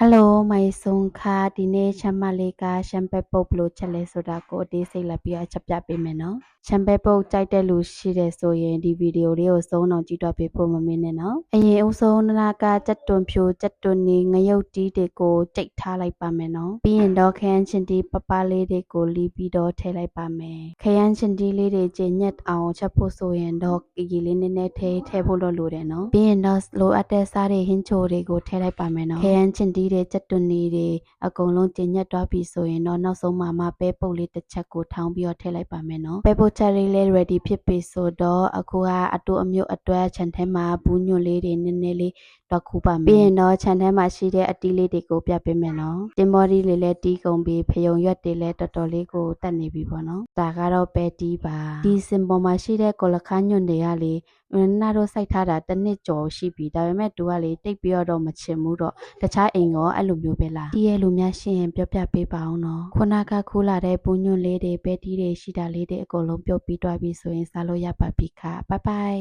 Hello, my son ka dine chamaleka champagne blo chale soda ko ate စိတ်လက်ပြီးအချက်ပြပေးမယ်နော်။ champagne ပုတ်ကြိုက်တဲ့လူရှိတယ်ဆိုရင်ဒီဗီဒီယိုလေးကိုဆုံးအောင်ကြည့်တော့ပေးဖို့မမင်းနဲ့နော်။အရင်ဦးဆုံးနာကကြက်တွန်ဖြူကြက်တွန်နေငရုတ်တီးတွေကိုကြိတ်ထားလိုက်ပါမယ်နော်။ပြီးရင်တော့ခရမ်းချင်တီးပပလေးတွေကိုလီးပြီးတော့ထည့်လိုက်ပါမယ်။ခရမ်းချင်တီးလေးတွေကျညက်အောင်ချက်ဖို့ဆိုရင်တော့ရေလေးနည်းနည်းထည့်ဖို့လိုတယ်နော်။ပြီးရင်တော့လိုအပ်တဲ့စားတွေဟင်းချိုတွေကိုထည့်လိုက်ပါမယ်နော်။ခရမ်းချင်တီးတွေကြက်တွန်နေတွေအကုန်လုံးကျညက်သွားပြီဆိုရင်တော့နောက်ဆုံးမှာပဲပုတ်လေးတစ်ချက်ကိုထောင်းပြီးတော့ထည့်လိုက်ပါမယ်နော်။ပဲပုတ်ချက်လေး ready ဖြစ်ပြီဆိုတော့အခုကအတူအမျိုးအတွက်ခြံထဲမှာဘူးညွန့်လေးတွေနည်းနည်းလေးတော့ခူးပါမယ်ပြီးရင်တော့ခြံထဲမှာရှိတဲ့အတီးလေးတွေကိုပြပေးမယ်နော်တင်မော်ဒီလေးလည်းတီးကုန်ပြီးဖယုံရွက်တွေလည်းတော်တော်လေးကိုတက်နေပြီပေါ့နော်ဒါကတော့ပဲတီးပါဒီစင်ပေါ်မှာရှိတဲ့ကော်လခါညွန့်တွေကလေနာတို့စိုက်ထားတာတစ်နှစ်ကျော်ရှိပြီဒါပေမဲ့သူကလေတိတ်ပြီးတော့မချင်ဘူးတော့တခြားအိမ်ရောအဲ့လိုမျိုးပဲလားတီးရဲ့လူများရှိရင်ပြောပြပေးပါအောင်နော်ခုနကခူးလာတဲ့ပူးညွန့်လေးတွေပဲတီးတွေရှိတာလေးတွေအကုန်လုံးပြုတ်ပြီးတွားပြီးဆိုရင်စားလို့ရပါပြီခါဘိုင်ဘိုင်